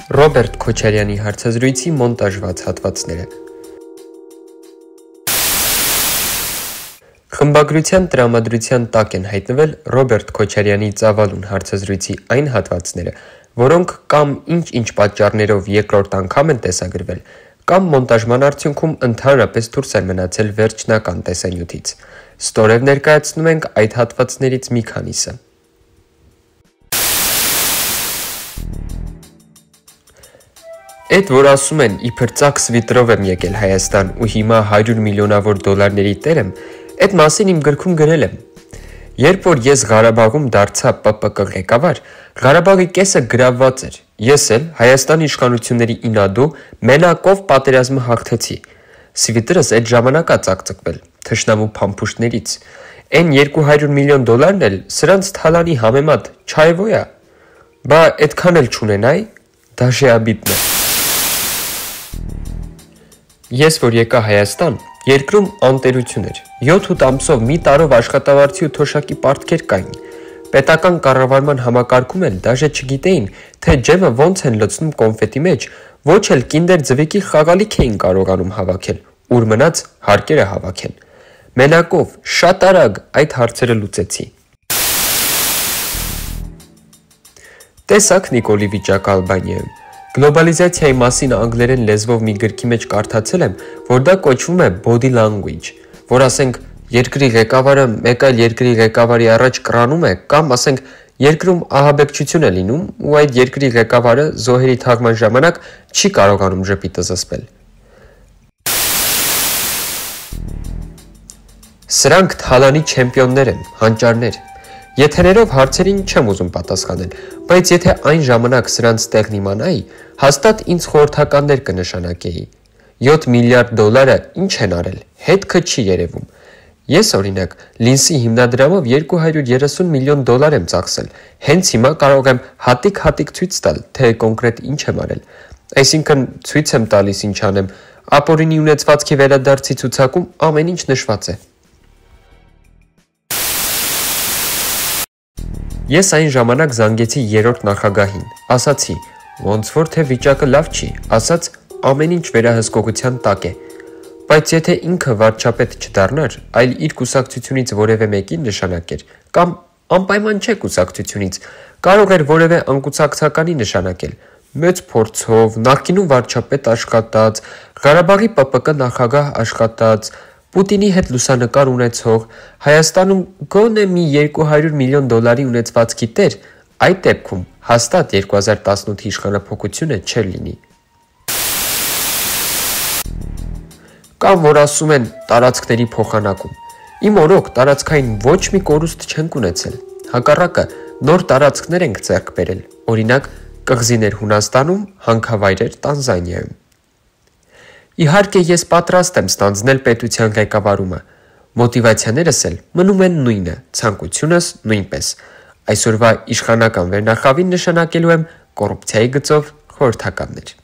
Ռոբերտ Քոչարյանի հարցազրույցի մոնտաժված հատվածները։ Խմբագրության տրամադրության տակ են հայտնվել Ռոբերտ Քոչարյանի ծավալուն հարցազրույցի այն հատվածները, որոնք կամ ինչ-ինչ պատճառներով երկրորդ անգամ են տեսագրվել, կամ մոնտաժման արդյունքում ընդհանրապես դուրս են մնացել վերջնական տեսանյութից։ Ստորև ներկայացնում ենք այդ հատվածներից մի քանիսը։ Էդ, որ ասում են, իբր ծակ սվիտրով եմ եկել Հայաստան ու հիմա 100 միլիոնավոր դոլարների տեր եմ, այդ մասին իմ գրքում գրել եմ։ Երբ որ ես Ղարաբաղում դարձա ՊՊԿ ղեկավար, Ղարաբաղի կեսը գրավված էր։ Ես էլ Հայաստանի իշխանությունների ինադու մենակով պատերազմը հաղթեցի։ Սվիտրս այդ ժամանակ է ծակծկվել թշնամու փամփուշտներից։ Այն 200 միլիոն դոլարն էլ սրանց թալանի համեմատ չայվո է։ Բա այդքան էլ չունենայի, դաշեաբիտն է։ Ես որ եկա Հայաստան, երկրում անտերություն էր։ 7-8 ամսով մի տարով աշխատավարձի ու թոշակի պարտքեր կային։ Պետական կառավարման համակարգում էլ դաժե չգիտեին, թե ջեմը ոնց են լցնում կոնֆետի մեջ, ոչ էլ կինդեր ձվիկի խաղալիք էին կարողանում հավաքել, ուր մնաց հարկերը հավաքեն։ Մենակով շատ արագ այդ հարցերը լուծեցի։ Տեսակ Նիկոլի վիճակը Ալբանիայում։ Գլոբալիզացիայի մասին անգլերեն լեզվով մի գրքի մեջ կարդացել եմ, որ դա կոչվում է body language, որ ասենք երկրի ղեկավարը մեկ այլ երկրի ղեկավարի առաջ կռանում է, կամ ասենք երկրում ահաբեկչություն է լինում ու այդ երկրի ղեկավարը զոհերի թաղման ժամանակ չի կարողանում ժպիտը զսպել։ Սրանք թալանի չեմպիոններ են, հանճարներ։ Եթերերով հարցերին չեմ ուզում պատասխանել, բայց եթե այն ժամանակ սրանց տեղն իմանայի, հաստատ ինձ խորհրդականներ կնշանակեի։ 7 միլիարդ դոլարը ինչ են արել, հետքը չի երևում։ Ես օրինակ Լինսի հիմնադրամով 230 միլիոն դոլար եմ ծախսել, հենց հիմա կարող եմ հատիկ ցույց տալ, թե կոնկրետ ինչ եմ արել։ Այսինքն ցույց եմ տալիս ինչ անեմ, ապօրինի ունեցվածքի վերադարձի ցուցակում ամեն ինչ նշված է։ Ես այն ժամանակ զանգեցի երրորդ նախագահին, ասացի, ոնց որ թե վիճակը լավ չի, ասաց ամեն ինչ վերահսկողության տակ է, բայց եթե ինքը վարչապետ չդառնար, այլ իր կուսակցությունից որևէ մեկին նշանակեր, կամ անպայման չէ կուսակցությունից, կարող էր որևէ անկուսակցականի նշանակել, մեծ փորձով, նախկինում վարչապետ աշխատած, Ղարաբաղի ՊՊԿ նախագահ աշխատած, Պուտինի հետ լուսանկար ունեցող, Հայաստանում գոնե մի 200 միլիոն դոլարի ունեցվածքի տեր, այդ դեպքում հաստատ 2018-ի իշխանափոխությունը չէր լինի։ Կամ որ ասում են տարածքների փոխանակում։ Իմ օրոք տարածքային ոչ մի կորուստ չենք ունեցել։ Հակառակը նոր տարածքներ ենք ձեռք բերել, օրինակ կղզիներ Հունաստանում, հանքավայրեր Տանզանիայում։ Իհարկե ես պատրաստ եմ ստանձնել պետության ղեկավարումը, մոտիվացիաներս էլ մնում են նույնը, ցանկությունս նույնպես։ Այսօրվա իշխանական վերնախավին նշանակելու եմ կոռուպցիայի գծով խորհրդականներ։